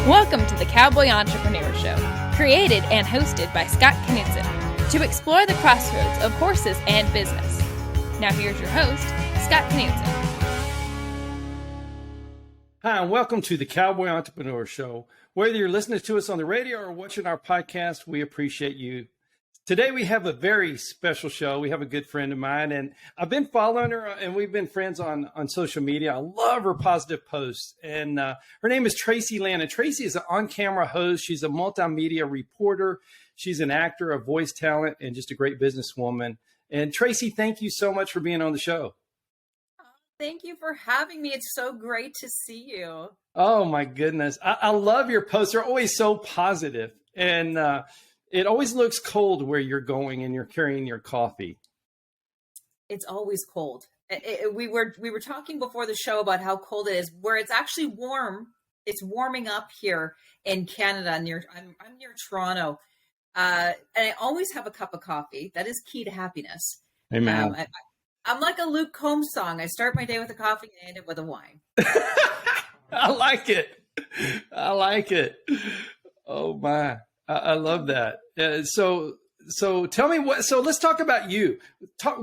Welcome to the Cowboy Entrepreneur Show, created and hosted by Scott Knudsen, to explore the crossroads of horses and business. Now here's your host, Scott Knudsen. Hi, and welcome to the Cowboy Entrepreneur Show. Whether you're listening to us on the radio or watching our podcast, we appreciate you. Today we have a very special show. We have a good friend of mine, and I've been following her, and we've been friends on social media. I love her positive posts, and her name is Tracy Lynn, and Tracy is an on-camera host. She's a multimedia reporter. She's an actor, a voice talent, and just a great businesswoman. And Tracy, thank you so much for being on the show. Thank you for having me. It's so great to see you. Oh, my goodness. I love your posts. They're always so positive, and it always looks cold where you're going and you're carrying your coffee. It's always cold. We were talking before the show about how cold it is, where it's actually warm. It's warming up here in Canada. I'm near Toronto, and I always have a cup of coffee. That is key to happiness. Amen. I'm like a Luke Combs song. I start my day with a coffee and end it with a wine. I like it. I like it. Oh my. I love that. So tell me so let's talk about you.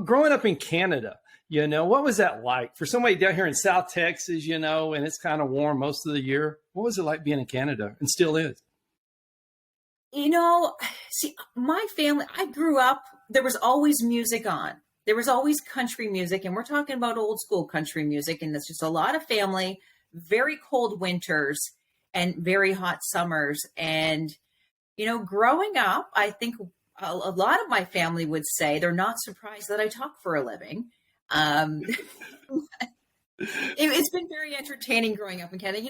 Growing up in Canada, what was that like for somebody down here in South Texas, and it's kind of warm most of the year? What was it like being in Canada, and still is? See, my family, I grew up, there was always music on. There was always country music, and we're talking about old school country music, and it's just a lot of family, very cold winters and very hot summers. And growing up, I think a lot of my family would say they're not surprised that I talk for a living. It's been very entertaining growing up in Canada.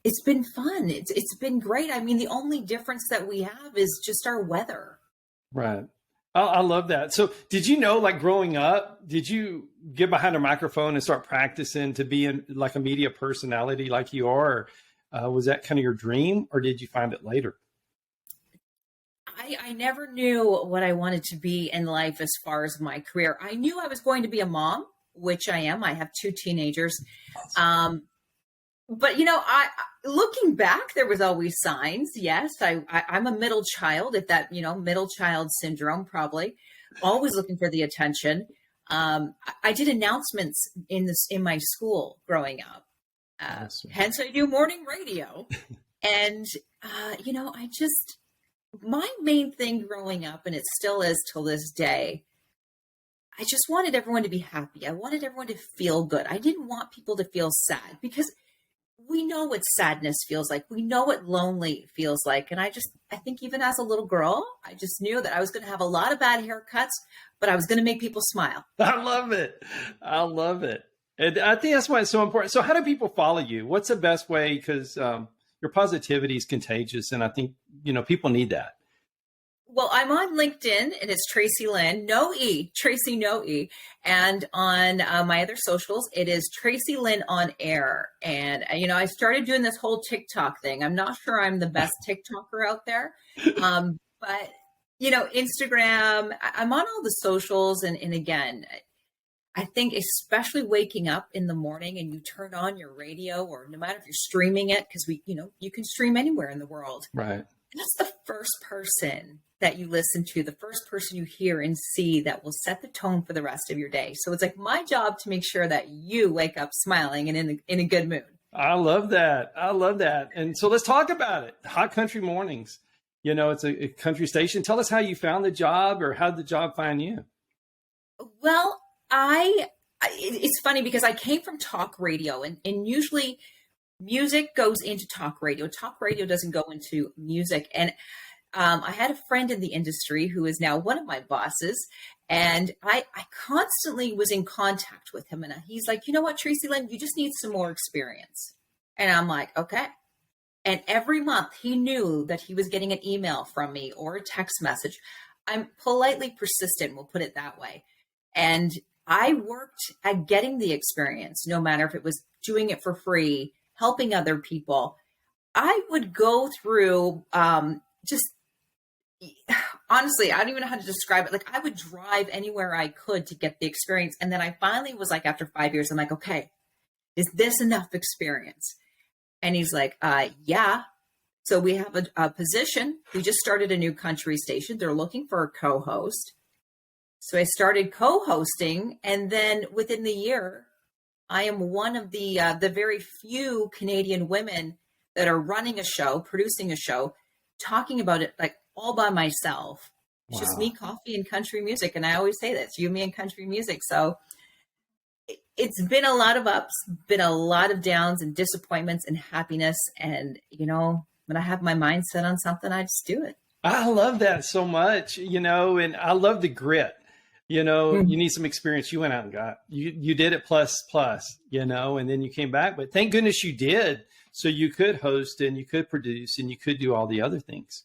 It's been fun. It's been great. I mean, the only difference that we have is just our weather. Right. I love that. So did you know, like growing up, did you get behind a microphone and start practicing to be like a media personality like you are? Or, was that kind of your dream, or did you find it later? I never knew what I wanted to be in life as far as my career. I knew I was going to be a mom, which I am. I have 2 teenagers. But, looking back, there was always signs. Yes, I'm a middle child, if that, middle child syndrome, probably always looking for the attention. I did announcements in my school growing up. Awesome. Hence I do morning radio. And, my main thing growing up, and it still is till this day, I just wanted everyone to be happy. I wanted everyone to feel good. I didn't want people to feel sad, because we know what sadness feels like. We know what lonely feels like. And I think even as a little girl, I just knew that I was going to have a lot of bad haircuts, but I was going to make people smile. I love it. I love it. And I think that's why it's so important. So how do people follow you? What's the best way? Because your positivity is contagious. And I think, people need that. Well, I'm on LinkedIn, and it's Tracy Lynn, no E, Tracy, no E. And on my other socials, it is Tracy Lynn on air. And, I started doing this whole TikTok thing. I'm not sure I'm the best TikToker out there. But, Instagram, I'm on all the socials. And again, I think especially waking up in the morning and you turn on your radio, or no matter if you're streaming it, because you can stream anywhere in the world. Right. That's the first person that you listen to, the first person you hear and see that will set the tone for the rest of your day. So it's like my job to make sure that you wake up smiling and in a good mood. I love that. I love that. And so let's talk about it. Hot Country Mornings. It's a country station. Tell us how you found the job, or how did the job find you? Well, it's funny because I came from talk radio, and usually music goes into talk radio. Talk radio doesn't go into music. And I had a friend in the industry who is now one of my bosses, and I constantly was in contact with him. And he's like, you know what, Tracy Lynn, you just need some more experience. And I'm like, okay. And every month he knew that he was getting an email from me or a text message. I'm politely persistent, we'll put it that way. And I worked at getting the experience, no matter if it was doing it for free, helping other people. I would go through honestly, I don't even know how to describe it. Like, I would drive anywhere I could to get the experience. And then I finally was like, after 5 years, I'm like, okay, Is this enough experience? And he's like, yeah. So we have a position. We just started a new country station. They're looking for a co-host. So I started co-hosting, and then within the year, I am one of the very few Canadian women that are running a show, producing a show, talking about it like all by myself. It's just me, coffee, and country music. And I always say that it's you, me, and country music. So it's been a lot of ups, been a lot of downs and disappointments and happiness. And, when I have my mind set on something, I just do it. I love that so much, and I love the grit. You need some experience. You went out and you did it plus, and then you came back. But thank goodness you did. So you could host and you could produce and you could do all the other things.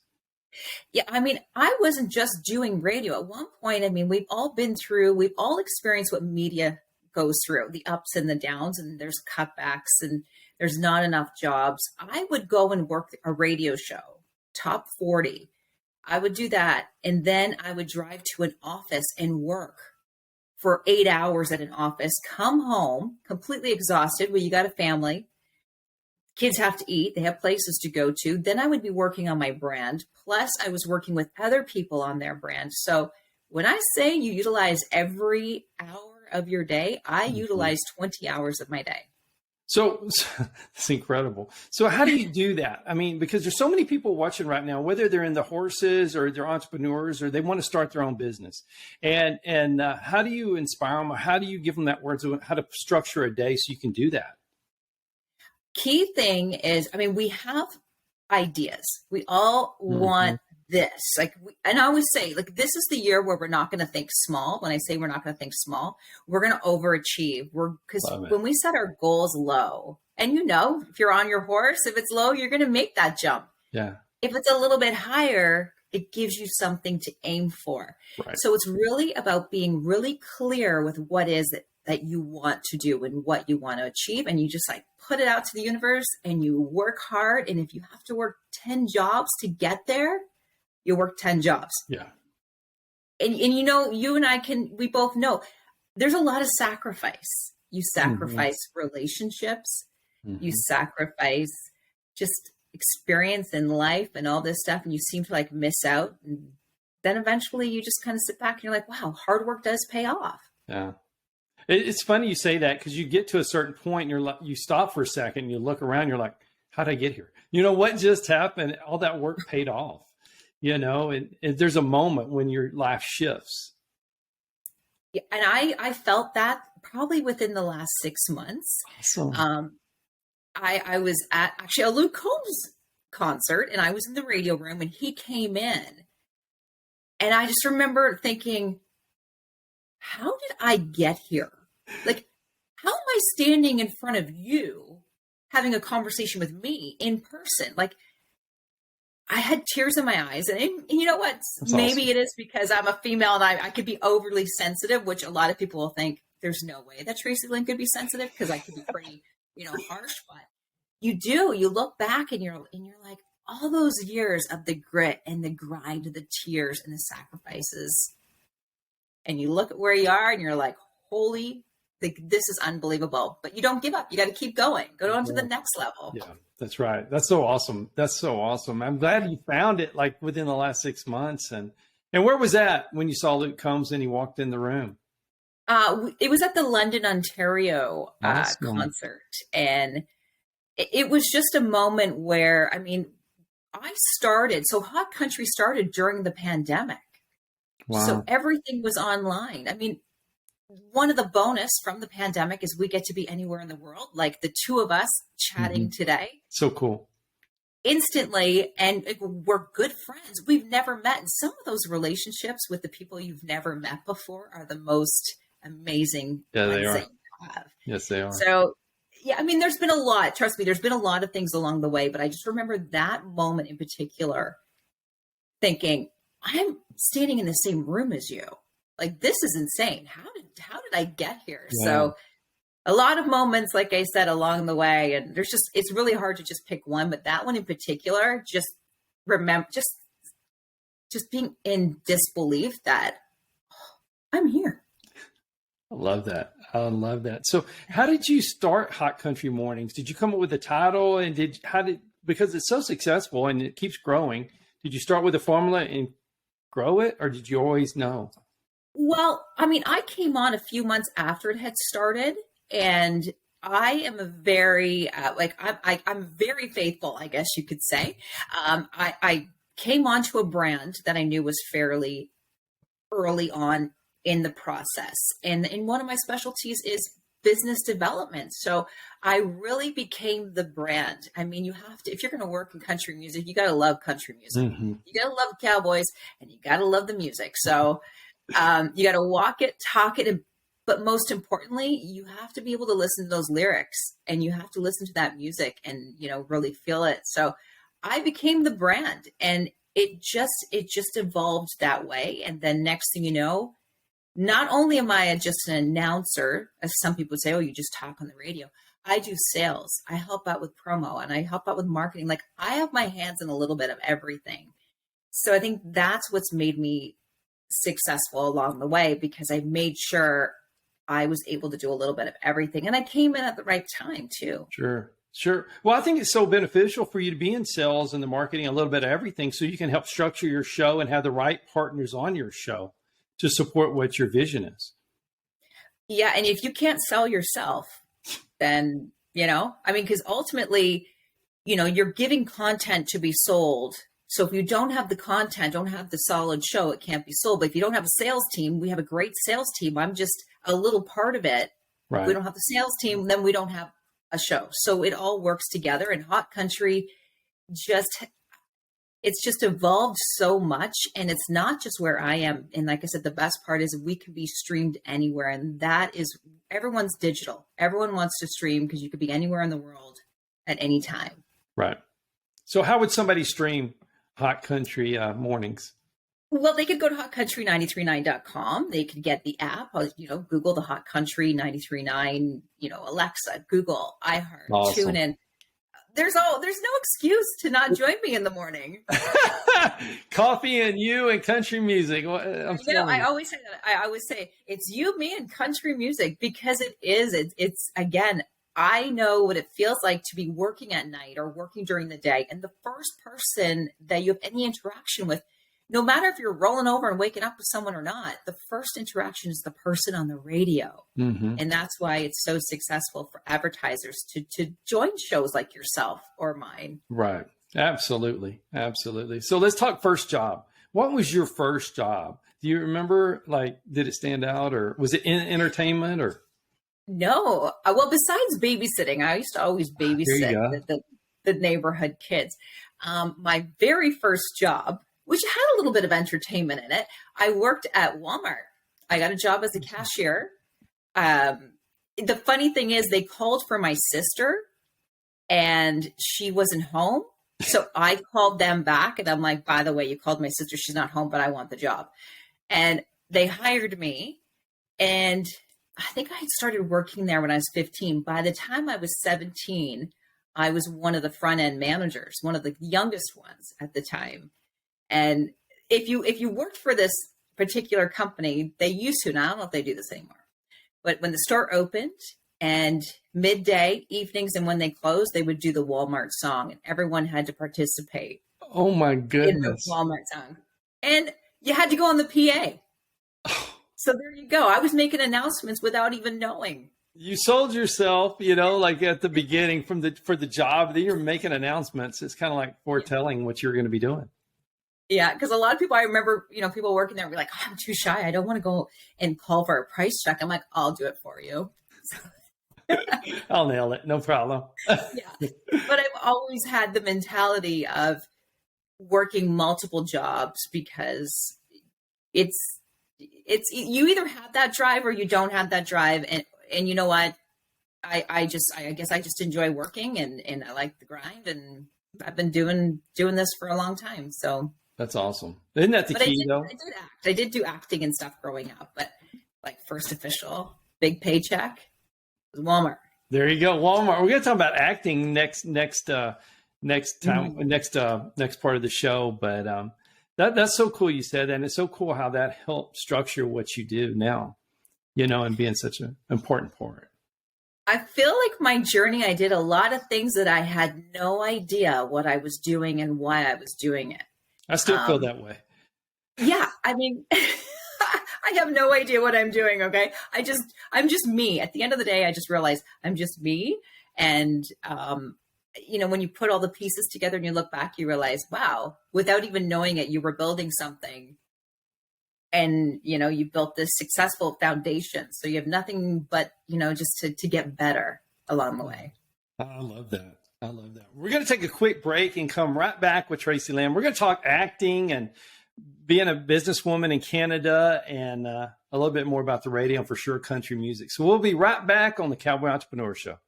Yeah. I mean, I wasn't just doing radio at one point. I mean, we've all experienced what media goes through, the ups and the downs, and there's cutbacks and there's not enough jobs. I would go and work a radio show, top 40. I would do that. And then I would drive to an office and work for 8 hours at an office, come home completely exhausted. Well, you got a family, kids have to eat, they have places to go to. Then I would be working on my brand. Plus I was working with other people on their brand. So when I say you utilize every hour of your day, I utilize 20 hours of my day. So it's incredible. So how do you do that? I mean, because there's so many people watching right now, whether they're in the horses or they're entrepreneurs or they want to start their own business. And how do you inspire them? Or how do you give them that words of how to structure a day so you can do that? Key thing is, I mean, we have ideas. We all want this. And I always say, this is the year where we're not going to think small. When I say we're not going to think small, we're going to overachieve. Because when we set our goals low, and if you're on your horse, if it's low, you're going to make that jump. Yeah. If it's a little bit higher, it gives you something to aim for. Right. So it's really about being really clear with what is it that you want to do and what you want to achieve. And you just put it out to the universe and you work hard. And if you have to work 10 jobs to get there, you work 10 jobs. Yeah. And you and I we both know there's a lot of sacrifice. You sacrifice relationships, you sacrifice just experience in life and all this stuff. And you seem to miss out. And then eventually you just kind of sit back and you're like, wow, hard work does pay off. Yeah. It's funny you say that because you get to a certain point and you stop for a second and you look around, you're like, how'd I get here? What just happened? All that work paid off. And there's a moment when your life shifts. Yeah, and I felt that probably within the last 6 months. Awesome. I was at actually a Luke Combs concert, and I was in the radio room, and he came in, and I just remember thinking, how did I get here? How am I standing in front of you, having a conversation with me in person? I had tears in my eyes, and you know what? That's maybe awesome. It is because I'm a female and I could be overly sensitive, which a lot of people will think there's no way that Tracy Lynn could be sensitive because I could be pretty, harsh. But you look back and you're like, all those years of the grit and the grind, the tears and the sacrifices, and you look at where you are and you're like, holy, this is unbelievable. But you don't give up. You got to keep going. Go on to the next level. Yeah. That's right. That's so awesome. That's so awesome. I'm glad you found it within the last 6 months. And where was that when you saw Luke Combs and he walked in the room? It was at the London, Ontario concert. And it was just a moment where, Hot Country started during the pandemic. Wow. So everything was online. One of the bonus from the pandemic is we get to be anywhere in the world, like the two of us chatting today. So cool. Instantly, and we're good friends. We've never met. And some of those relationships with the people you've never met before are the most amazing. Yeah, they are. Have. Yes, they are. So, yeah, there's been a lot. Trust me, there's been a lot of things along the way. But I just remember that moment in particular thinking, I'm standing in the same room as you. This is insane. How did I get here? Yeah. So a lot of moments, like I said, along the way, and it's really hard to just pick one, but that one in particular, just being in disbelief that I'm here. I love that. I love that. So how did you start Hot Country Mornings? Did you come up with a title, and because it's so successful and it keeps growing, did you start with a formula and grow it, or did you always know? Well, I mean, I came on a few months after it had started, and I am a very I'm very faithful, I guess you could say. I came onto a brand that I knew was fairly early on in the process, and one of my specialties is business development. So I really became the brand. I mean, you have to, if you're going to work in country music, you got to love country music. Mm-hmm. You got to love the Cowboys, and you got to love the music. So you got to walk it, talk it, but most importantly, you have to be able to listen to those lyrics, and you have to listen to that music and, really feel it. So I became the brand, and it just evolved that way. And then next thing you know, not only am I just an announcer, as some people would say, oh, you just talk on the radio. I do sales. I help out with promo, and I help out with marketing. Like, I have my hands in a little bit of everything. So I think that's what's made me successful along the way, because I made sure I was able to do a little bit of everything. And I came in at the right time too. Sure. Well, I think it's so beneficial for you to be in sales and the marketing, a little bit of everything, so you can help structure your show and have the right partners on your show to support what your vision is. Yeah. And if you can't sell yourself, then, because ultimately, you're giving content to be sold. So if you don't have the content, don't have the solid show, it can't be sold. But if you don't have a sales team, we have a great sales team. I'm just a little part of it. Right. If we don't have the sales team, then we don't have a show. So it all works together. And Hot Country it's just evolved so much, and it's not just where I am. And like I said, the best part is we can be streamed anywhere. And that is, everyone's digital. Everyone wants to stream because you could be anywhere in the world at any time. Right. So how would somebody stream Hot Country Mornings? Well, they could go to hotcountry939.com. They could get the app, Google the Hot Country 93.9, Alexa, Google, iHeart, Awesome. TuneIn. There's no excuse to not join me in the morning. Coffee and you and country music. I always say that. I always say it's you, me, and country music, because it is. It's again, I know what it feels like to be working at night or working during the day, and the first person that you have any interaction with, no matter if you're rolling over and waking up with someone or not, the first interaction is the person on the radio. Mm-hmm. And that's why it's so successful for advertisers to join shows like yourself or mine. Right. Absolutely. So let's talk first job. What was your first job? Do you remember, did it stand out, or was it in entertainment, or? No. Well, besides babysitting, I used to always babysit the neighborhood kids. My very first job, which had a little bit of entertainment in it, I worked at Walmart. I got a job as a cashier. The funny thing is, they called for my sister, and she wasn't home. So I called them back, and I'm like, by the way, you called my sister. She's not home, but I want the job. And they hired me. And I think I had started working there when I was 15. By the time I was 17, I was one of the front end managers, one of the youngest ones at the time. And if you worked for this particular company, they used to, and I don't know if they do this anymore, but when the store opened and midday, evenings, and when they closed, they would do the Walmart song, and everyone had to participate. Oh my goodness. In the Walmart song. And you had to go on the PA. So there you go. I was making announcements without even knowing. You sold yourself, at the beginning for the job. Then you're making announcements. It's kind of like foretelling what you're going to be doing. Yeah, because a lot of people, I remember, people working there were like, oh, I'm too shy. I don't want to go and call for a price check. I'm like, I'll do it for you. I'll nail it. No problem. Yeah. But I've always had the mentality of working multiple jobs, because it's you either have that drive or you don't have that drive. And you know what? I guess I just enjoy working, and I like the grind, and I've been doing this for a long time. So that's awesome. Isn't that the key, though? I did do acting and stuff growing up, but first official big paycheck was Walmart. There you go, Walmart. We're going to talk about acting next time, next part of the show. But that's so cool you said that, and it's so cool how that helped structure what you do now. and being such an important part. I feel like my journey, I did a lot of things that I had no idea what I was doing and why I was doing it. I still feel that way. Yeah. I mean, I have no idea what I'm doing. Okay. I'm just me. At the end of the day, I just realized I'm just me. And, when you put all the pieces together and you look back, you realize, wow, without even knowing it, you were building something. And, you built this successful foundation. So you have nothing but, just to get better along the way. I love that. We're going to take a quick break and come right back with Tracy Lynn. We're going to talk acting and being a businesswoman in Canada and a little bit more about the radio and for sure country music. So we'll be right back on the Cowboy Entrepreneur Show.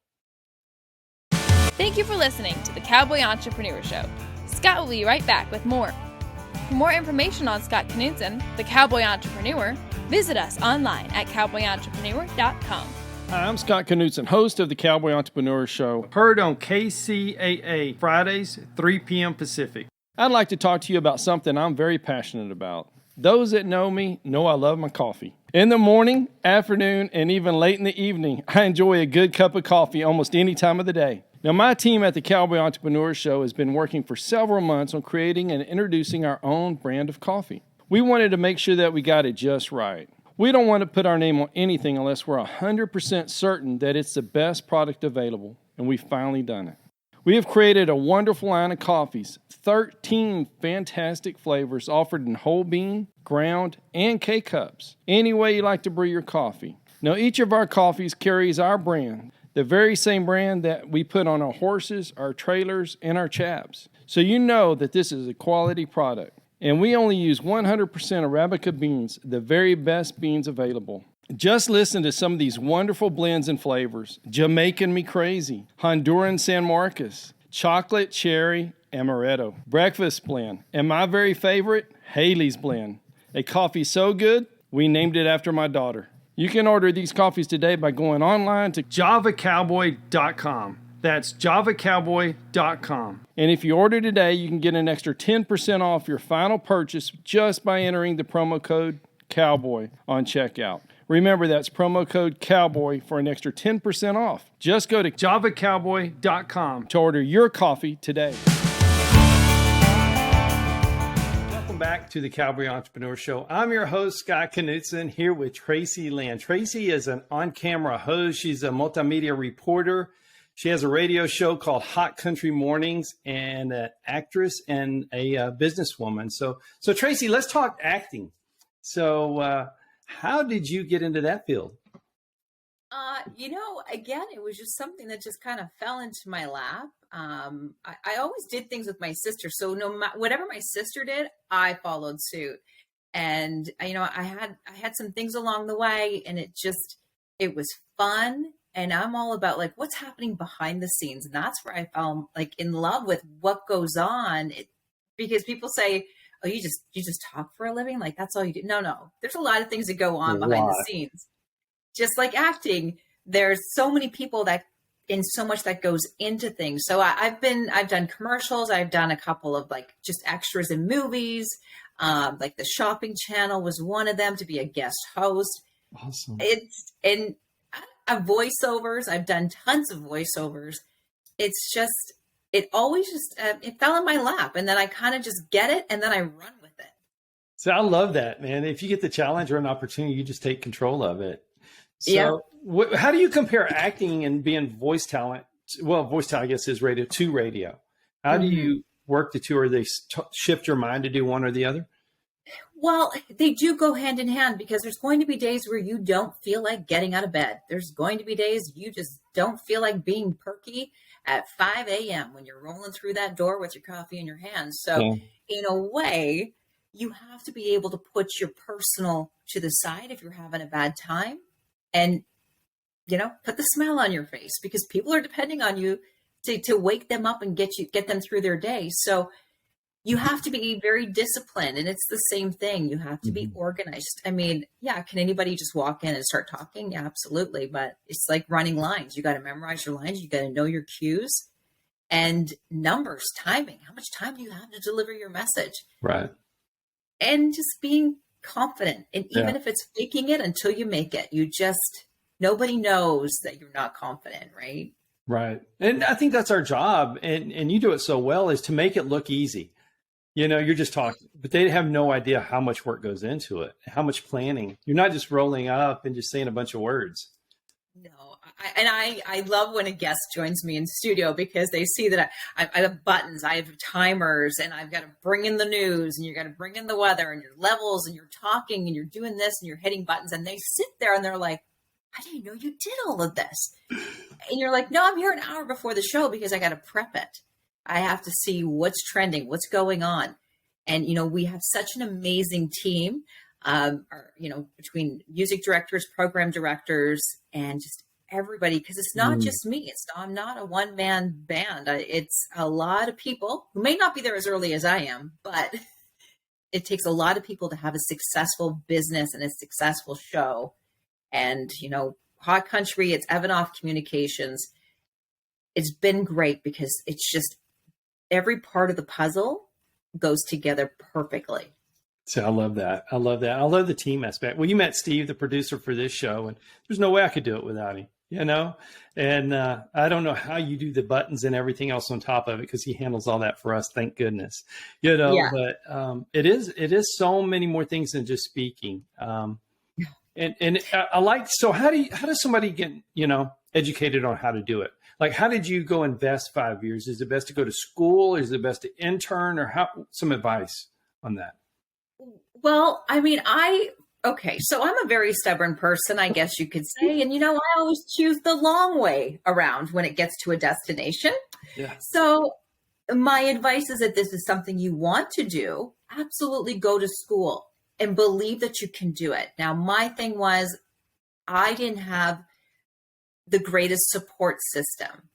Thank you for listening to the Cowboy Entrepreneur Show. Scott will be right back with more. For more information on Scott Knudsen, the Cowboy Entrepreneur, visit us online at cowboyentrepreneur.com. Hi, I'm Scott Knudsen, host of the Cowboy Entrepreneur Show, heard on KCAA Fridays, 3 p.m. Pacific. I'd like to talk to you about something I'm very passionate about. Those that know me know I love my coffee. In the morning, afternoon, and even late in the evening, I enjoy a good cup of coffee almost any time of the day. Now, my team at the Cowboy Entrepreneur Show has been working for several months on creating and introducing our own brand of coffee. We wanted to make sure that we got it just right. We don't want to put our name on anything unless we're 100% certain that it's the best product available, and we've finally done it. We have created a wonderful line of coffees, 13 fantastic flavors offered in whole bean, ground, and K-cups, any way you like to brew your coffee. Now, each of our coffees carries our brand, the very same brand that we put on our horses, our trailers, and our chaps. So you know that this is a quality product. And we only use 100% Arabica beans, the very best beans available. Just listen to some of these wonderful blends and flavors. Jamaican Me Crazy, Honduran San Marcos, Chocolate Cherry Amaretto, Breakfast Blend, and my very favorite, Haley's Blend. A coffee so good, we named it after my daughter. You can order these coffees today by going online to javacowboy.com. That's javacowboy.com. And if you order today, you can get an extra 10% off your final purchase just by entering the promo code COWBOY on checkout. Remember, that's promo code COWBOY for an extra 10% off. Just go to javacowboy.com to order your coffee today. Welcome back to the Cowboy Entrepreneur Show. I'm your host, Scott Knudsen, here with Tracy Lynn. Tracy is an on-camera host. She's a multimedia reporter. She has a radio show called Hot Country Mornings and an actress and a businesswoman. So Tracy, let's talk acting. So how did you get into that field? Again, it was just something that just kind of fell into my lap. I always did things with my sister. So whatever my sister did, I followed suit. And, I had some things along the way, and it was fun. And I'm all about like what's happening behind the scenes. And that's where I fell like in love with what goes on. Because people say, oh, you just talk for a living? Like that's all you do. No. There's a lot of things that go on behind the scenes. Just like acting, there's so many people and so much that goes into things. So I've done commercials. I've done a couple of like just extras in movies. Like the shopping channel was one of them to be a guest host. Awesome. Voiceovers. I've done tons of voiceovers. It's just, it always just, it fell in my lap, and then I kind of just get it, and then I run with it. So I love that, man. If you get the challenge or an opportunity, you just take control of it. So how do you compare acting and being voice talent? Well, voice talent, I guess, is radio to radio. How do you work the two, or they shift your mind to do one or the other? Well, they do go hand in hand, because there's going to be days where you don't feel like getting out of bed. There's going to be days you just don't feel like being perky at 5 a.m. when you're rolling through that door with your coffee in your hands. So in a way, you have to be able to put your personal to the side if you're having a bad time, and, put the smile on your face, because people are depending on you to wake them up and get them through their day. So you have to be very disciplined, and it's the same thing. You have to be organized. I mean, can anybody just walk in and start talking? Yeah, absolutely. But it's like running lines. You got to memorize your lines. You got to know your cues and numbers, timing. How much time do you have to deliver your message? Right. And just being confident. And Yeah. even if it's faking it until you make it, nobody knows that you're not confident, right? Right. And I think that's our job. And you do it so well, is to make it look easy. You're just talking, but they have no idea how much work goes into it, how much planning. You're not just rolling up and just saying a bunch of words. No, I love when a guest joins me in studio, because they see that I have buttons, I have timers, and I've got to bring in the news, and you got to bring in the weather and your levels, and you're talking and you're doing this and you're hitting buttons, and they sit there and they're like, I didn't know you did all of this. And you're like, no, I'm here an hour before the show because I got to prep it. I have to see what's trending, what's going on. And, we have such an amazing team, between music directors, program directors, and just everybody, because it's not just me. I'm not a one-man band. It's a lot of people who may not be there as early as I am, but it takes a lot of people to have a successful business and a successful show. And, Hot Country, it's Evanoff Communications. It's been great because it's just every part of the puzzle goes together perfectly. So I love that. I love the team aspect. Well, you met Steve, the producer for this show, and there's no way I could do it without him, and I don't know how you do the buttons and everything else on top of it, because he handles all that for us. Thank goodness, Yeah. But it is so many more things than just speaking. And I like, so how does somebody get, educated on how to do it? Like, how did you go invest 5 years? Is it best to go to school? Is it best to intern, or some advice on that? Well, so I'm a very stubborn person, I guess you could say. And, I always choose the long way around when it gets to a destination. Yeah. So my advice is that this is something you want to do. Absolutely go to school and believe that you can do it. Now, my thing was, I didn't have the greatest support system,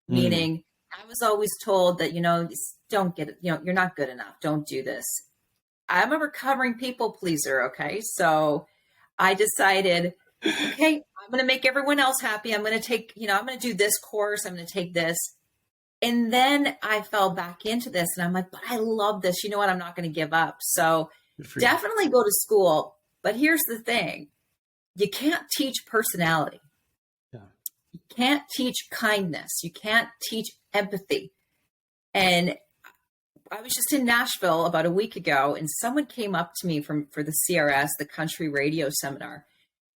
meaning I was always told that, don't get it, you're not good enough. Don't do this. I'm a recovering people pleaser. Okay. So I decided, okay, I'm going to make everyone else happy. I'm going to take, I'm going to do this course. I'm going to take this. And then I fell back into this, and I'm like, but I love this. You know what? I'm not going to give up. So definitely go to school. But here's the thing. You can't teach personality. Yeah. You can't teach kindness. You can't teach empathy. And I was just in Nashville about a week ago, and someone came up to me for the CRS, the country radio seminar.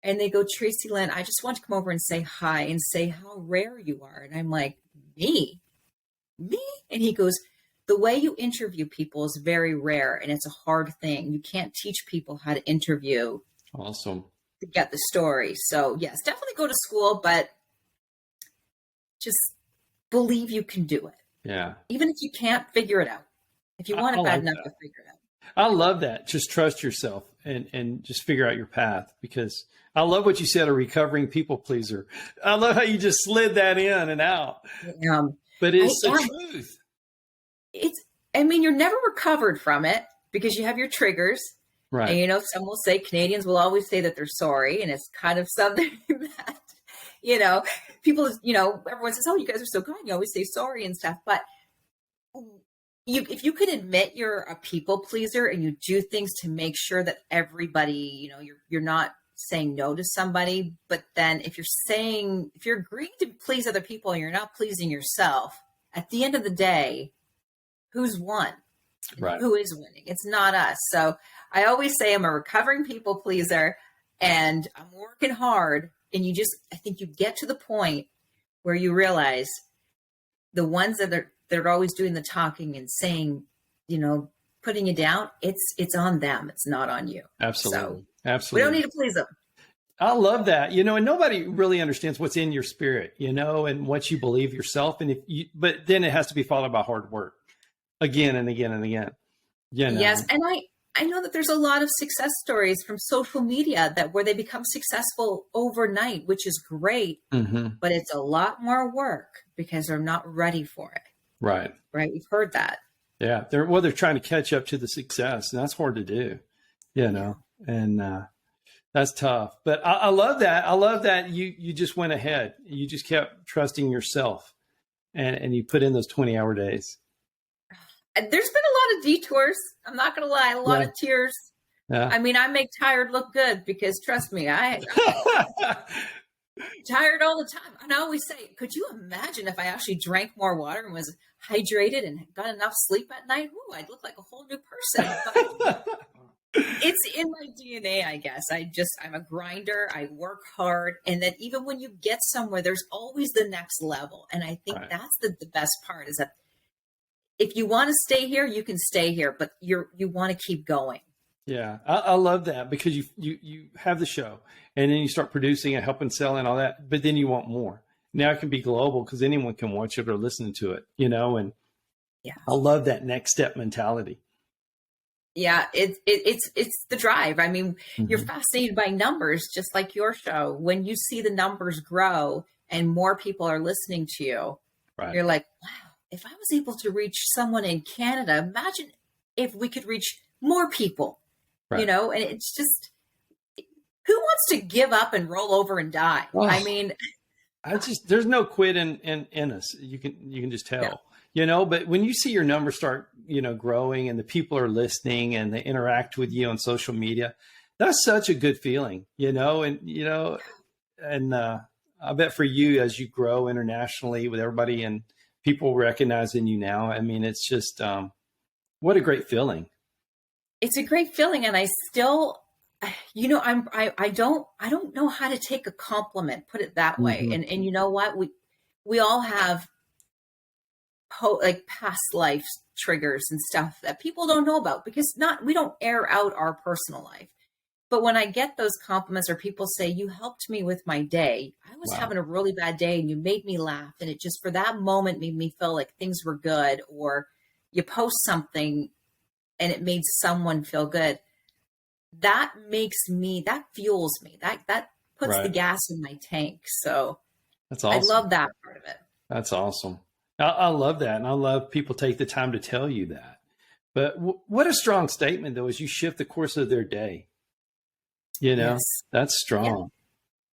And they go, Tracy Lynn, I just want to come over and say hi and say how rare you are. And I'm like, me? And he goes, the way you interview people is very rare, and it's a hard thing. You can't teach people how to interview. Awesome. To get the story. So yes, definitely go to school, but just believe you can do it. Yeah. Even if you can't figure it out. If you want it bad enough to figure it out. I love that. Just trust yourself and just figure out your path, because I love what you said, a recovering people pleaser. I love how you just slid that in and out. But it's the truth. You're never recovered from it, because you have your triggers. Right. And, some will say, Canadians will always say that they're sorry. And it's kind of something that, people, everyone says, oh, you guys are so kind. You always say sorry and stuff. But if you can admit you're a people pleaser and you do things to make sure that everybody, you're not saying no to somebody, but then if you're agreeing to please other people and you're not pleasing yourself, at the end of the day, who's won? Right. Who is winning? It's not us. So I always say I'm a recovering people pleaser, and I'm working hard. And I think you get to the point where you realize the ones they're always doing the talking and saying, putting you down, it's on them. It's not on you. Absolutely. So Absolutely. we don't need to please them. I love that, and nobody really understands what's in your spirit, and what you believe yourself. But then it has to be followed by hard work again and again and again. Yes. And I know that there's a lot of success stories from social media where they become successful overnight, which is great, but it's a lot more work because they're not ready for it. Right. Right. We've heard that. Yeah. They're trying to catch up to the success, and that's hard to do, and that's tough. But I love that. I love that you just went ahead. You just kept trusting yourself, and you put in those 20-hour days. There's been a lot of detours. I'm not going to lie. A lot of tears. Yeah. I mean, I make tired look good because trust me, I'm tired all the time. And I always say, could you imagine if I actually drank more water and was hydrated and got enough sleep at night? Ooh, I'd look like a whole new person. But it's in my DNA, I guess. I'm a grinder. I work hard. And that even when you get somewhere, there's always the next level. And I think that's the best part is that if you want to stay here, you can stay here, but you want to keep going. Yeah, I love that because you have the show and then you start producing and helping sell and all that, but then you want more. Now it can be global because anyone can watch it or listen to it, and yeah, I love that next step mentality. Yeah, it's the drive. I mean, you're fascinated by numbers, just like your show. When you see the numbers grow and more people are listening to you, you're like, wow, if I was able to reach someone in Canada, imagine if we could reach more people. And it's just, who wants to give up and roll over and die? Oh, I mean, there's no quit in us. You can just tell, but when you see your numbers start, growing and the people are listening and they interact with you on social media, that's such a good feeling, and I bet for you, as you grow internationally with everybody and people recognizing you now, I mean, it's just, what a great feeling. It's a great feeling. And I still, I don't know how to take a compliment, put it that way. And you know what? We all have past life triggers and stuff that people don't know about because we don't air out our personal life. But when I get those compliments or people say, you helped me with my day, I was having a really bad day and you made me laugh. And it just for that moment made me feel like things were good, or you post something and it made someone feel good. That fuels me. That puts the gas in my tank. So that's awesome. I love that part of it. That's awesome. I love that. And I love people take the time to tell you that. But what a strong statement, though, as you shift the course of their day. Yes. That's strong.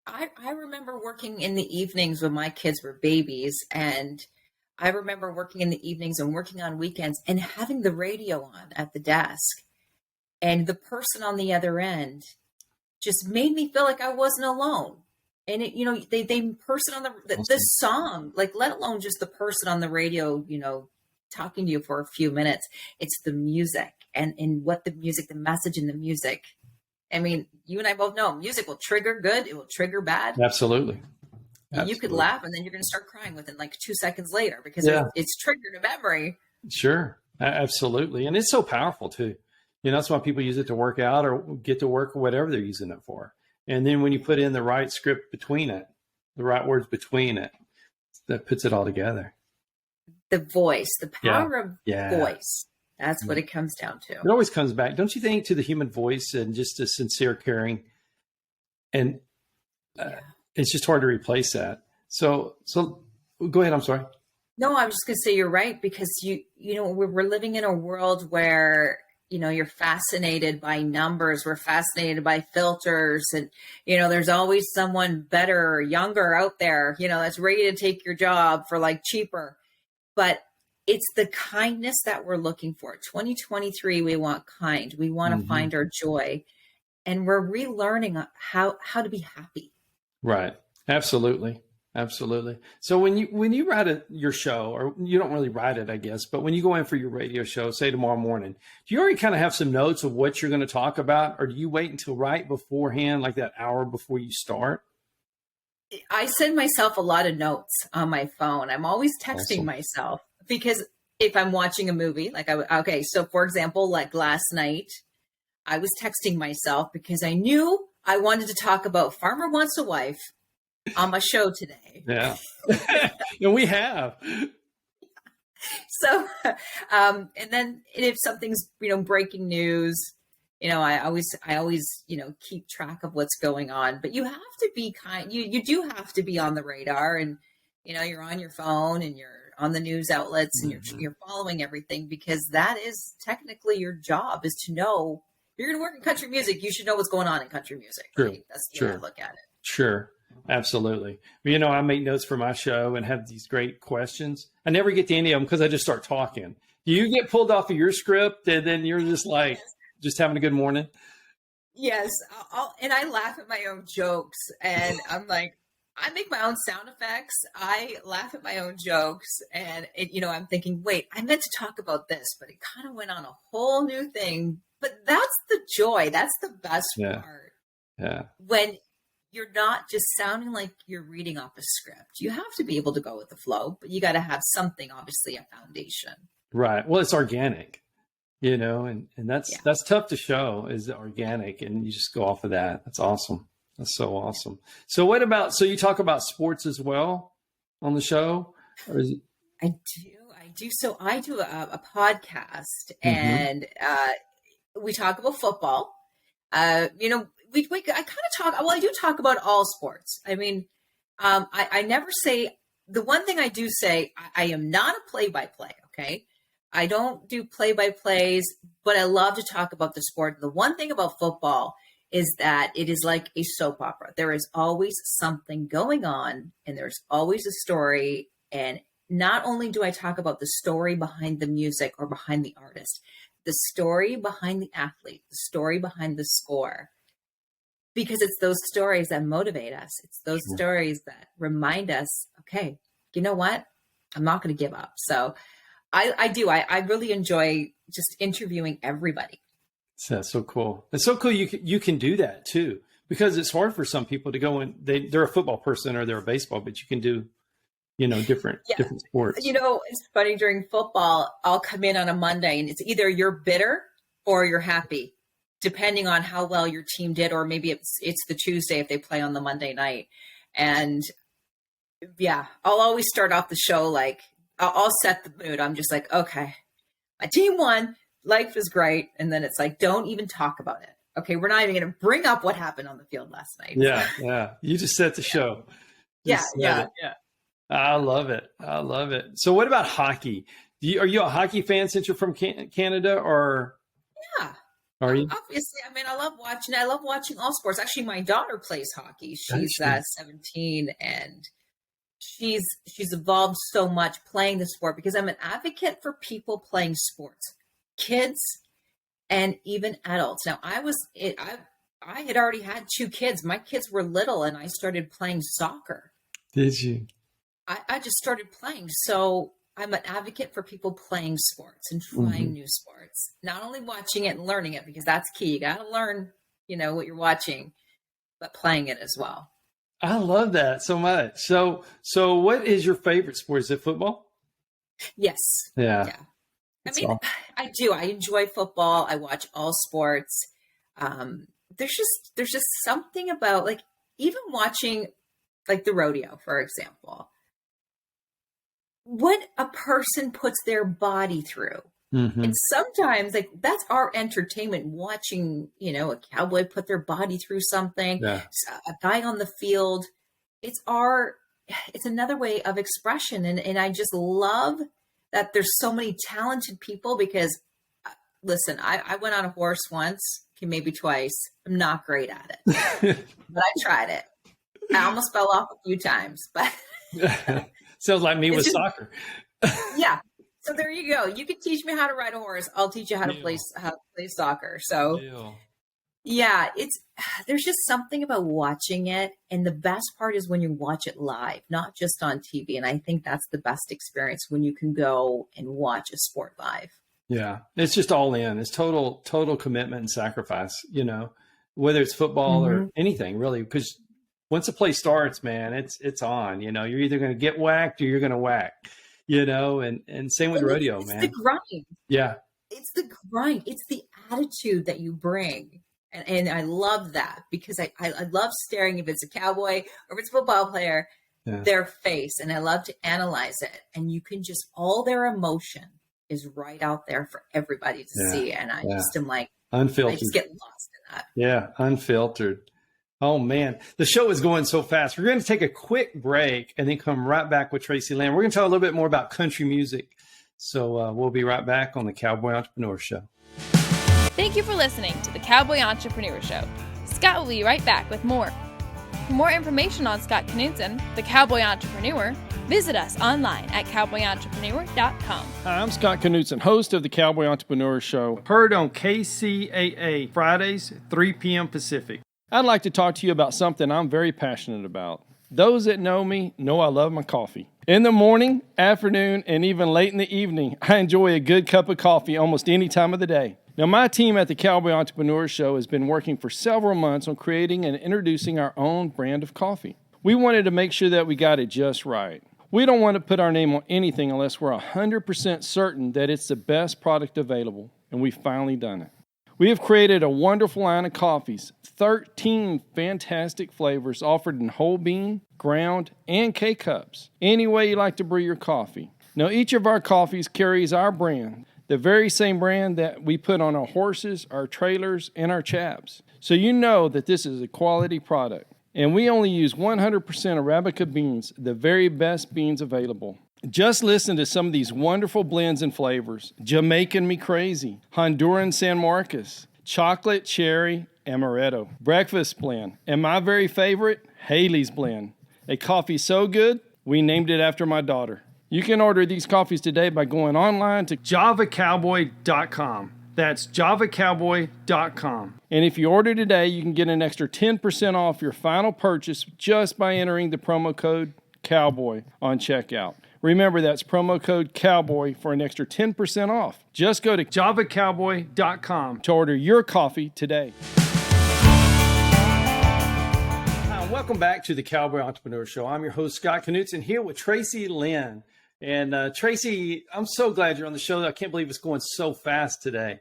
Yeah. I remember working in the evenings when my kids were babies. And I remember working in the evenings and working on weekends and having the radio on at the desk. And the person on the other end just made me feel like I wasn't alone. And they person on the song, like, let alone just the person on the radio, talking to you for a few minutes. It's the music and what the message in the music. I mean, you and I both know music will trigger good. It will trigger bad. Absolutely. You could laugh and then you're going to start crying within like 2 seconds later because it's triggered a memory. Sure. Absolutely. And it's so powerful too. That's why people use it to work out or get to work or whatever they're using it for. And then when you put in the right script between it, the right words between it, that puts it all together. The voice, the power of voice. That's what it comes down to. It always comes back, don't you think, to the human voice and just a sincere caring. And it's just hard to replace that. So go ahead. I'm sorry. No, I was just going to say you're right, because we're living in a world where you're fascinated by numbers. We're fascinated by filters. And, there's always someone better or younger out there, that's ready to take your job for like cheaper. But it's the kindness that we're looking for. 2023, we want kind. We want to find our joy. And we're relearning how to be happy. Right. Absolutely. Absolutely. So when you write your show, or you don't really write it, I guess, but when you go in for your radio show, say tomorrow morning, do you already kind of have some notes of what you're going to talk about? Or do you wait until right beforehand, like that hour before you start? I send myself a lot of notes on my phone. I'm always texting myself, because if I'm watching a movie, so for example, like last night, I was texting myself because I knew I wanted to talk about Farmer Wants a Wife on my show today. Yeah. And we have. So, and then if something's, breaking news, I always, keep track of what's going on, but you have to be kind. You do have to be on the radar, and, you're on your phone and you're on the news outlets and you're following everything, because that is technically your job, is to know. If you're going to work in country music, you should know what's going on in country music. True. Right? That's the way I look at it. Sure. Absolutely. I make notes for my show and have these great questions. I never get to any of them because I just start talking. Do you get pulled off of your script and then you're just like, just having a good morning? Yes, and I laugh at my own jokes, and I'm like, I make my own sound effects. I laugh at my own jokes, and I'm thinking, wait, I meant to talk about this, but it kind of went on a whole new thing. But that's the joy. That's the best part. Yeah. When you're not just sounding like you're reading off a script. You have to be able to go with the flow, but you got to have something, obviously, a foundation. Right. Well, it's organic, and that's tough to show, is organic, and you just go off of that. That's awesome. That's so awesome. So so you talk about sports as well on the show? Or is it... I do. So I do a podcast, and we talk about football. I kind of talk, well, I do talk about all sports. I mean, I never say, the one thing I do say, I am not a play-by-play, okay? I don't do play-by-plays, but I love to talk about the sport. The one thing about football is that it is like a soap opera. There is always something going on, and there's always a story. And not only do I talk about the story behind the music or behind the artist, the story behind the athlete, the story behind the score, because it's those stories that motivate us. It's those stories that remind us, okay, you know what? I'm not going to give up. So I do. I really enjoy just interviewing everybody. That's so cool. It's so cool. You can do that too, because it's hard for some people to go in. They're a football person or they're a baseball, but you can do, different sports. It's funny, during football, I'll come in on a Monday and it's either you're bitter or you're happy, depending on how well your team did, or maybe it's the Tuesday if they play on the Monday night. And yeah, I'll always start off the show like, I'll set the mood. I'm just like, okay, my team won. Life is great. And then it's like, don't even talk about it. Okay, we're not even going to bring up what happened on the field last night. Yeah. You just set the show. Yeah. I love it. So what about hockey? Are you a hockey fan since you're from Canada, or? Yeah. Are you? Obviously, I mean, I love watching all sports. Actually, my daughter plays hockey. She's 17, and she's evolved so much playing the sport, because I'm an advocate for people playing sports, kids and even adults. Now, I had already had 2 kids. My kids were little, and I started playing soccer. Did you? I just started playing. So I'm an advocate for people playing sports and trying new sports, not only watching it and learning it, because that's key. You got to learn, what you're watching, but playing it as well. I love that so much. So what is your favorite sport? Is it football? Yes. Yeah. I mean, I do. I enjoy football. I watch all sports. There's just something about, like, even watching, like, the rodeo, for example, what a person puts their body through. And sometimes, like, that's our entertainment, watching, a cowboy put their body through something, a guy on the field. It's another way of expression. And I just love that there's so many talented people, because listen, I went on a horse once, maybe twice. I'm not great at it, but I tried it. I almost fell off a few times, but sounds like me with soccer. Yeah. So there you go. You can teach me how to ride a horse. I'll teach you how to play soccer. So yeah, there's just something about watching it. And the best part is when you watch it live, not just on TV. And I think that's the best experience, when you can go and watch a sport live. Yeah. It's just all in. It's total commitment and sacrifice, whether it's football or anything, really, because once the play starts, man, it's on. You're either going to get whacked or you're going to whack. And same with rodeo, man. It's the grind. Yeah. It's the grind. It's the attitude that you bring. And I love that, because I love staring, if it's a cowboy or if it's a football player, their face. And I love to analyze it. And you can just, all their emotion is right out there for everybody to see. And I just am like, unfiltered. I just get lost in that. Yeah. Unfiltered. Oh, man, the show is going so fast. We're going to take a quick break and then come right back with Tracy Lynn. We're going to talk a little bit more about country music. So we'll be right back on the Cowboy Entrepreneur Show. Thank you for listening to the Cowboy Entrepreneur Show. Scott will be right back with more. For more information on Scott Knudsen, the Cowboy Entrepreneur, visit us online at cowboyentrepreneur.com. Hi, I'm Scott Knudsen, host of the Cowboy Entrepreneur Show, heard on KCAA Fridays, 3 p.m. Pacific. I'd like to talk to you about something I'm very passionate about. Those that know me know I love my coffee. In the morning, afternoon, and even late in the evening, I enjoy a good cup of coffee almost any time of the day. Now, my team at the Cowboy Entrepreneur Show has been working for several months on creating and introducing our own brand of coffee. We wanted to make sure that we got it just right. We don't want to put our name on anything unless we're 100% certain that it's the best product available, and we've finally done it. We have created a wonderful line of coffees, 13 fantastic flavors offered in whole bean, ground, and K-Cups. Any way you like to brew your coffee. Now, each of our coffees carries our brand, the very same brand that we put on our horses, our trailers, and our chaps. So you know that this is a quality product. And we only use 100% Arabica beans, the very best beans available. Just listen to some of these wonderful blends and flavors. Jamaican Me Crazy, Honduran San Marcos, Chocolate Cherry Amaretto, Breakfast Blend, and my very favorite, Haley's Blend. A coffee so good, we named it after my daughter. You can order these coffees today by going online to javacowboy.com. That's javacowboy.com. And if you order today, you can get an extra 10% off your final purchase just by entering the promo code COWBOY on checkout. Remember, that's promo code COWBOY for an extra 10% off. Just go to javacowboy.com to order your coffee today. Hi, welcome back to the Cowboy Entrepreneur Show. I'm your host, Scott Knudsen, here with Tracy Lynn. And Tracy, I'm so glad you're on the show. I can't believe it's going so fast today.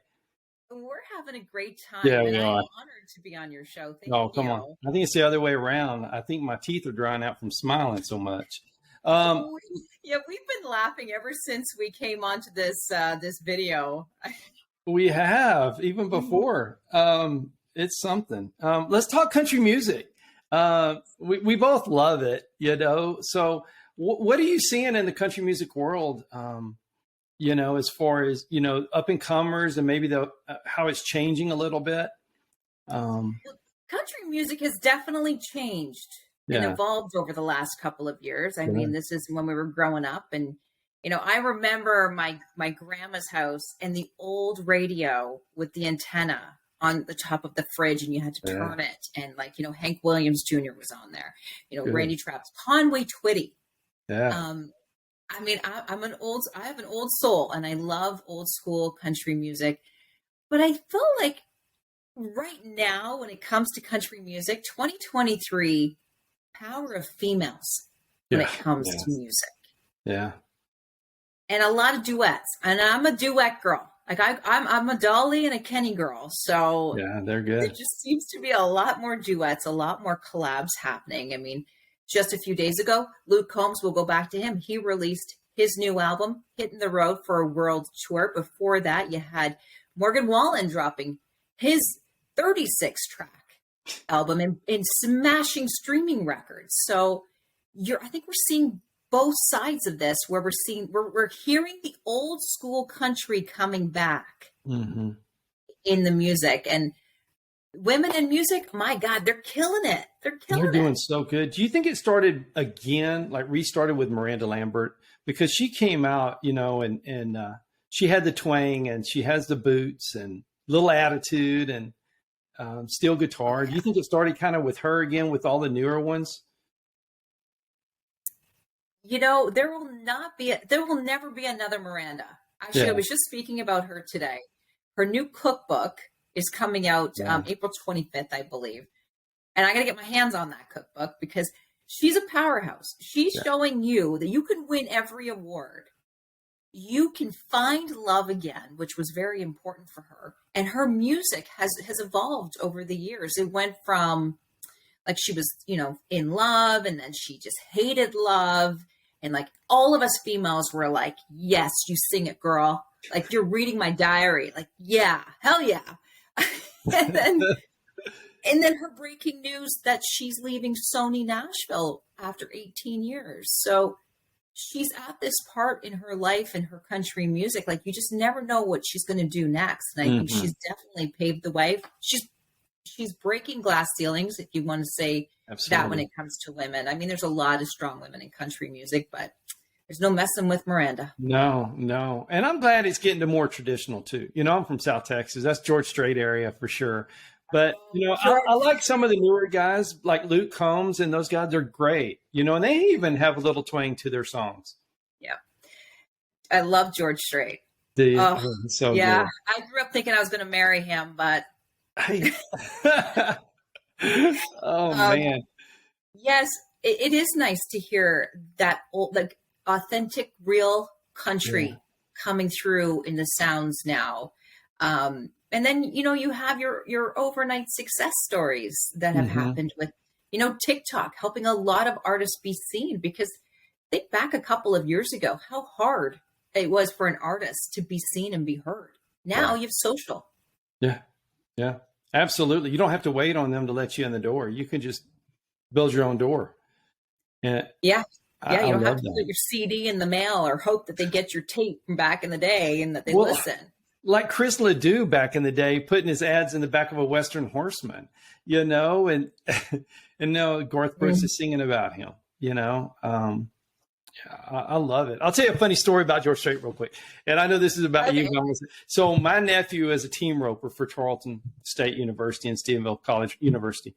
We're having a great time. Yeah, and we I'm are. honored to be on your show. Thank Oh, you. come on. I think it's the other way around. I think my teeth are drying out from smiling so much. Yeah, we've been laughing ever since we came onto this video. We have, even before. It's something. Let's talk country music. We both love it, you know. So what are you seeing in the country music world, you know, as far as, you know, up and comers and maybe how it's changing a little bit? Country music has definitely changed and evolved over the last couple of years. I mean, this is when we were growing up, and you know, I remember my grandma's house and the old radio with the antenna on the top of the fridge, and you had to turn it, and like, you know, Hank Williams Jr. was on there, you know, Randy Trapp's Conway Twitty. I mean, I have an old soul, and I love old school country music, but I feel like right now, when it comes to country music, 2023, power of females when it comes to music. Yeah. And a lot of duets. And I'm a duet girl. Like I'm a Dolly and a Kenny girl. So yeah, they're good. There just seems to be a lot more duets, a lot more collabs happening. I mean, just a few days ago, Luke Combs, we'll go back to him. He released his new album, Hitting the Road for a World Tour. Before that, you had Morgan Wallen dropping his 36 track album and smashing streaming records. So I think we're seeing both sides of this, where we're hearing the old school country coming back in the music, and women in music, my God, they're killing it. They're doing so good. Do you think it started again, like restarted with Miranda Lambert? Because she came out, you know, and she had the twang, and she has the boots and little attitude and steel guitar. Do you think it started kind of with her again with all the newer ones? You know, there will never be another Miranda. Actually, I was just speaking about her today. Her new cookbook is coming out April 25th, I believe. And I got to get my hands on that cookbook because she's a powerhouse. She's showing you that you can win every award. You can find love again, which was very important for her. And her music has evolved over the years. It went from like she was, you know, in love, and then she just hated love. And like all of us females were like, yes, you sing it, girl. Like you're reading my diary. Like, yeah, hell yeah. and then her breaking news that she's leaving Sony Nashville after 18 years. So she's at this part in her life and her country music. Like you just never know what she's going to do next. And I think she's definitely paved the way. she's breaking glass ceilings, if you want to say that when it comes to women. I mean, there's a lot of strong women in country music, but there's no messing with Miranda. No. And I'm glad it's getting to more traditional too. I'm from South Texas. That's George Strait area for sure. But, I like some of the newer guys like Luke Combs, and those guys are great, and they even have a little twang to their songs. Yeah. I love George Strait. So yeah. good. I grew up thinking I was going to marry him, but. Man. Yes, it is nice to hear that old, like authentic, real country coming through in the sounds now. And then, you have your overnight success stories that have happened with, TikTok helping a lot of artists be seen, because think back a couple of years ago, how hard it was for an artist to be seen and be heard. Now you have social. Yeah. Absolutely. You don't have to wait on them to let you in the door. You can just build your own door. And you don't have to that. put your CD in the mail or hope that they get your tape from back in the day and that they listen. Like Chris Ledoux back in the day, putting his ads in the back of a Western Horseman, and now Garth Brooks is singing about him, I love it. I'll tell you a funny story about George Strait real quick. And I know this is about you. So my nephew is a team roper for Tarleton State University and Stephenville College University.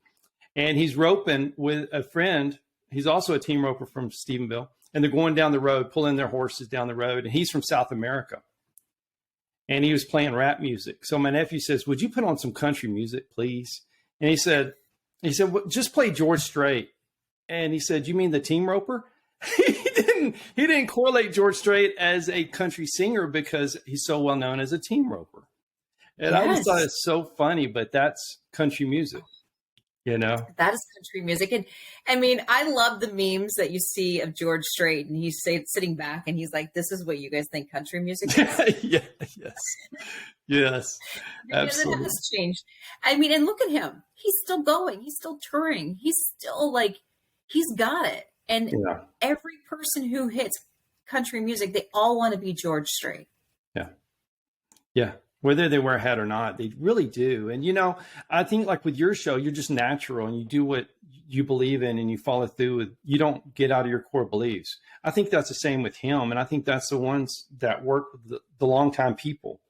And he's roping with a friend. He's also a team roper from Stephenville. And they're going down the road, pulling their horses down the road. And he's from South America. And he was playing rap music. So my nephew says, would you put on some country music, please? And he said, well, just play George Strait. And he said, you mean the team roper? He didn't correlate George Strait as a country singer because he's so well known as a team roper. And I just thought it's so funny, but that's country music, That is country music. And I mean, I love the memes that you see of George Strait, and he's sitting back and he's like, this is what you guys think country music is? Yes. Absolutely. It has changed. I mean, and look at him. He's still going. He's still touring. He's still he's got it. And every person who hits country music, they all want to be George Strait. Yeah. Whether they wear a hat or not, they really do. And, I think like with your show, you're just natural and you do what you believe in and you follow through with, you don't get out of your core beliefs. I think that's the same with him. And I think that's the ones that work with the longtime people.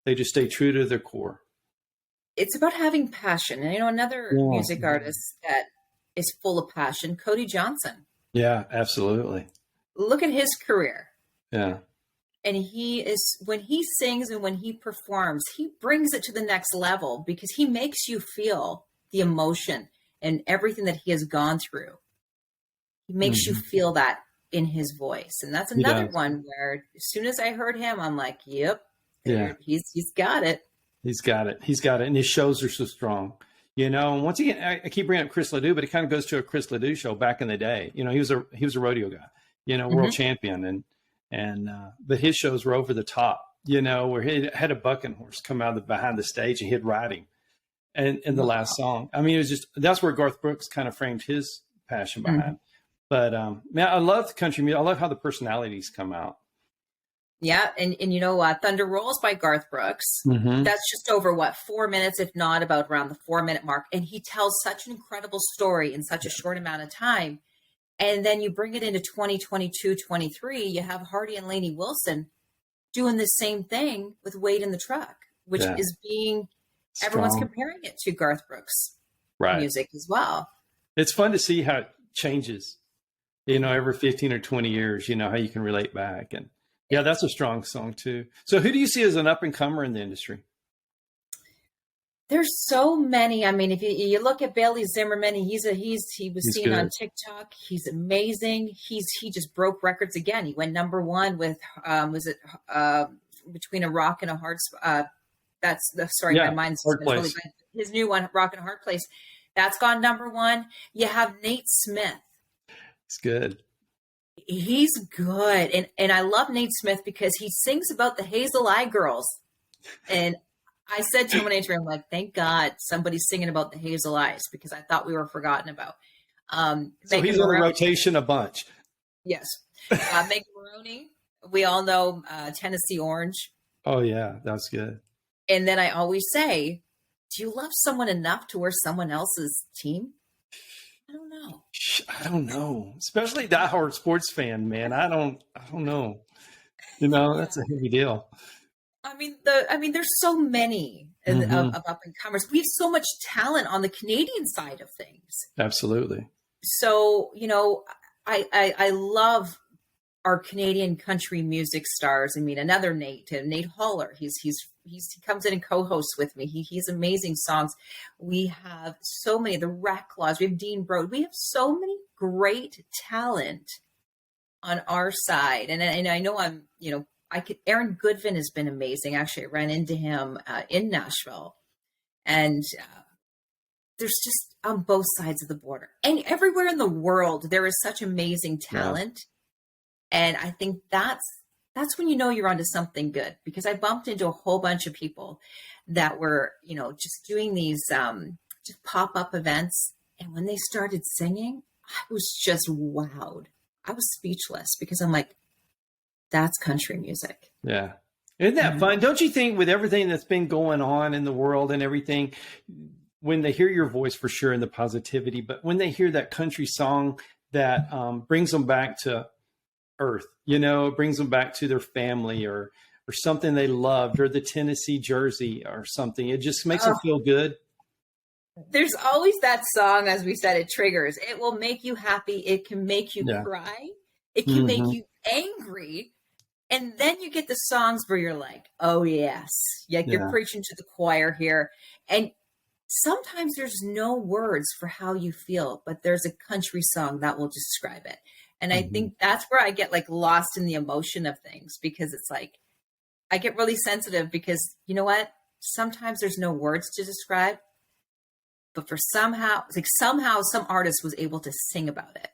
They just stay true to their core. It's about having passion. And, another music artist that is full of passion, Cody Johnson. Yeah, absolutely. Look at his career. Yeah. And when he sings and when he performs, he brings it to the next level because he makes you feel the emotion and everything that he has gone through. He makes you feel that in his voice. And that's another one where as soon as I heard him, I'm like, yep, he's got it. He's got it. And his shows are so strong. And once again, I keep bringing up Chris Ledoux, but it kind of goes to a Chris Ledoux show back in the day. He was a rodeo guy, world champion. But his shows were over the top, where he had a bucking horse come out behind the stage and he'd ride him. And in the last song, I mean, it was just, that's where Garth Brooks kind of framed his passion behind. But man, I love country music. I love how the personalities come out. Yeah. And Thunder Rolls by Garth Brooks. That's just over 4 minutes, if not about around the 4-minute mark. And he tells such an incredible story in such a short amount of time. And then you bring it into 2022, 23, you have Hardy and Lainey Wilson doing the same thing with Wade in the Truck, which is being, everyone's comparing it to Garth Brooks music as well. It's fun to see how it changes, every 15 or 20 years, how you can relate back. And that's a strong song too. So who do you see as an up and comer in the industry? There's so many. I mean, if you look at Bailey Zimmerman, he was seen on TikTok. He's amazing. He just broke records again. He went number one with Between a Rock and a Hard my mind's totally blank. His new one, Rock and a Hard Place. That's gone number one. You have Nate Smith. It's good. He's good. And I love Nate Smith because he sings about the Hazel Eye Girls. And I said to him when I entered, I'm like, thank God somebody's singing about the Hazel Eyes because I thought we were forgotten about. So he's on a rotation a bunch. Yes. Megan Maroney, we all know Tennessee Orange. Oh, yeah, that's good. And then I always say, do you love someone enough to wear someone else's team? I don't know. I don't know. Especially diehard sports fan, man. I don't know. You know, Yeah. that's a heavy deal. There's so many Hmm. of up and comers. We have so much talent on the Canadian side of things. Absolutely. So, I love our Canadian country music stars. I mean, another Nate Haller. He comes in and co-hosts with me. He's amazing songs. We have so many, the Reclaws. We have Dean Brode. We have so many great talent on our side. And I know Aaron Goodvin has been amazing. Actually, I ran into him in Nashville, and there's just on both sides of the border and everywhere in the world, there is such amazing talent. And I think that's when you know you're onto something good, because I bumped into a whole bunch of people that were, just doing these just pop-up events. And when they started singing, I was just wowed. I was speechless, because I'm like, that's country music. Yeah. Isn't that Mhm. fun? Don't you think, with everything that's been going on in the world and everything, when they hear your voice, for sure, and the positivity, but when they hear that country song that brings them back to earth, it brings them back to their family, or something they loved, or the Tennessee jersey or something, it just makes them feel good. There's always that song, as we said, it triggers. It will make you happy. It can make you Yeah. cry. It can make Hmm. you angry. And then you get the songs where you're like, oh, yes. Yeah, you're Yeah. preaching to the choir here. And sometimes there's no words for how you feel, but there's a country song that will describe it. And I Hmm. think that's where I get like lost in the emotion of things, because it's like, I get really sensitive, because you know what? Sometimes there's no words to describe, but somehow some artist was able to sing about it.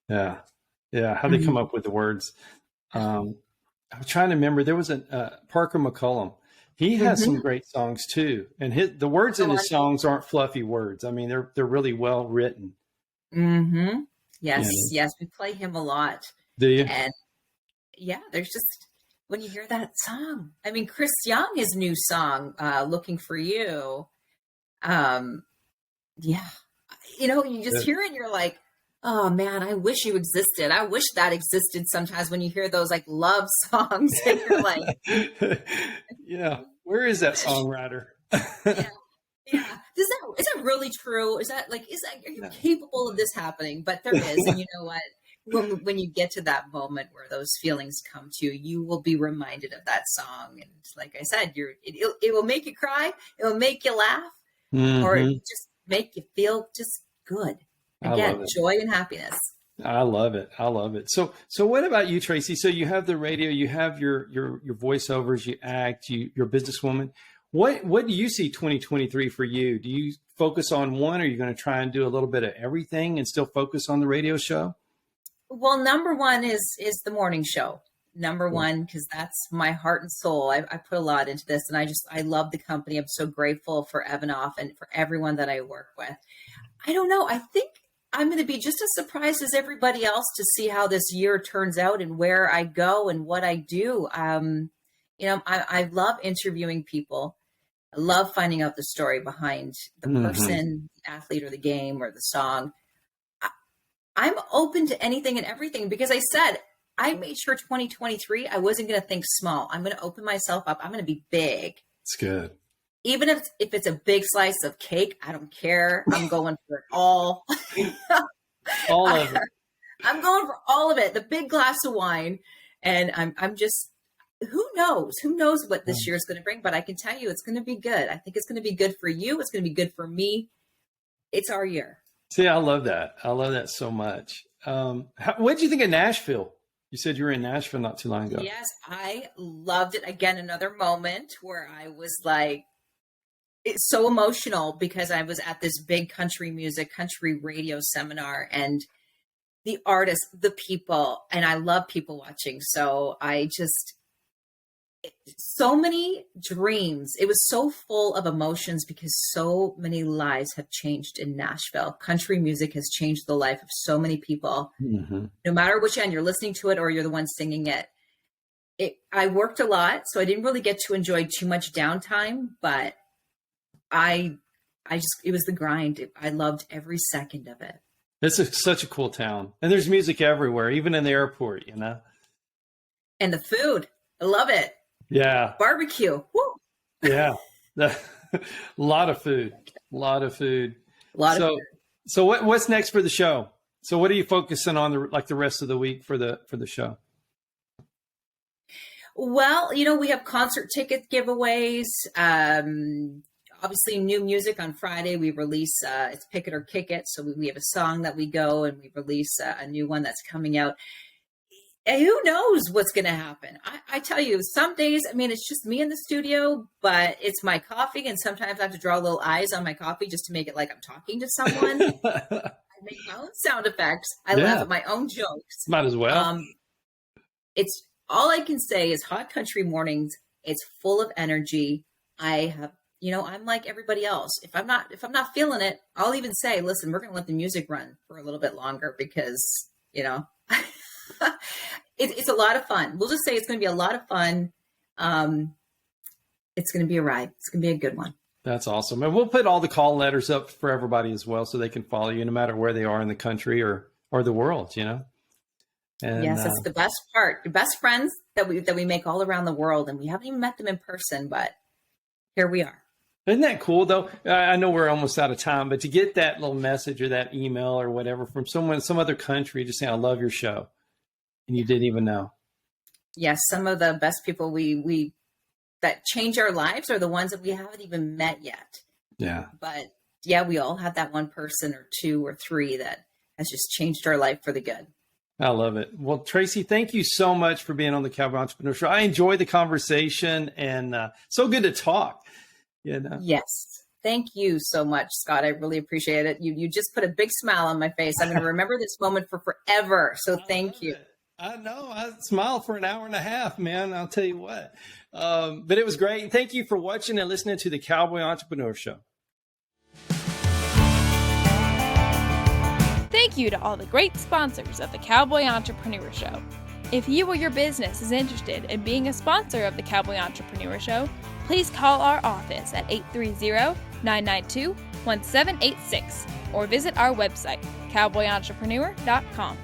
Yeah. Yeah. How they come Mhm. up with the words. Um, I'm trying to remember. There was a Parker McCollum. He has some Mhm. great songs too, and the words in Go his on. songs aren't fluffy words. I mean, they're really well written. Mhm. Yes, You know, yes, we play him a lot. do you? And yeah, there's just, when you hear that song. I mean, Chris Young, his new song, Looking for You. Um, yeah. You just Good. hear it and you're like, oh man, I wish you existed. I wish that existed sometimes, when you hear those like love songs and you're like, Yeah. Where is that songwriter? yeah. Yeah. Is that really true? Are you Yeah. capable of this happening? But there is. And you know what? When you get to that moment where those feelings come to you, you will be reminded of that song. And like I said, it will make you cry. It will make you laugh, or it Hmm. just make you feel just good. I love Again, it. joy and happiness. I love it. I love it. So what about you, Tracy? So you have the radio, you have your voiceovers, you act, you're a businesswoman. What do you see 2023 for you? Do you focus on one, or are you going to try and do a little bit of everything and still focus on the radio show? Well, number one is the morning show. Number Yeah. one, because that's my heart and soul. I put a lot into this, and I love the company. I'm so grateful for Evanoff and for everyone that I work with. I don't know. I think I'm going to be just as surprised as everybody else to see how this year turns out and where I go and what I do. I love interviewing people. I love finding out the story behind the Hmm. person, the athlete, or the game, or the song. I'm open to anything and everything, because I said, I made sure 2023, I wasn't going to think small. I'm going to open myself up. I'm going to be big. It's good. Even if it's a big slice of cake, I don't care. I'm going for it all. All I, of it. I'm going for all of it. The big glass of wine, and I'm just, who knows? Who knows what this year is going to bring? But I can tell you, it's going to be good. I think it's going to be good for you. It's going to be good for me. It's our year. See, I love that. I love that so much. What did you think of Nashville? You said you were in Nashville not too long ago. Yes, I loved it. Again, another moment where I was like, it's so emotional, because I was at this big country music, country radio seminar, and the artists, the people, and I love people watching. So so many dreams. It was so full of emotions, because so many lives have changed in Nashville. Country music has changed the life of so many people. Hmm. No matter which end you're listening to it or you're the one singing it. I worked a lot, so I didn't really get to enjoy too much downtime, but it was the grind. I loved every second of it. Such a cool town. And there's music everywhere, even in the airport, you know? And the food, I love it. Yeah. Barbecue. Woo. Yeah. A lot of food. So what's next for the show? So what are you focusing on the rest of the week for the show? Well, we have concert ticket giveaways. Obviously new music on Friday. We release, it's Pick It or Kick It. So we have a song that we go and we release a new one that's coming out. And who knows what's going to happen? I tell you, some days, it's just me in the studio, but it's my coffee. And sometimes I have to draw little eyes on my coffee just to make it like I'm talking to someone. I make my own sound effects. I laugh at my own jokes. Might as well. It's all I can say is Hot Country Mornings. It's full of energy. I'm like everybody else. If I'm not feeling it, I'll even say, listen, we're going to let the music run for a little bit longer because, it's a lot of fun. We'll just say it's going to be a lot of fun. It's going to be a ride. It's going to be a good one. That's awesome. And we'll put all the call letters up for everybody as well, so they can follow you no matter where they are in the country or the world, And, yes, that's the best part. The best friends that we make all around the world, and we haven't even met them in person, but here we are. Isn't that cool, though? I know we're almost out of time, but to get that little message or that email or whatever from someone in some other country just saying, I love your show, and you didn't even know. Yes, some of the best people we that change our lives are the ones that we haven't even met yet. Yeah. But yeah, we all have that one person or two or three that has just changed our life for the good. I love it. Well, Tracy, thank you so much for being on the Cowboy Entrepreneur Show. I enjoyed the conversation and so good to talk. Yes. Thank you so much, Scott. I really appreciate it. You just put a big smile on my face. I'm going to remember this moment for forever. So thank you. I know. I smiled for an hour and a half, man. I'll tell you what. But it was great. And thank you for watching and listening to the Cowboy Entrepreneur Show. Thank you to all the great sponsors of the Cowboy Entrepreneur Show. If you or your business is interested in being a sponsor of the Cowboy Entrepreneur Show, please call our office at 830-992-1786 or visit our website, cowboyentrepreneur.com.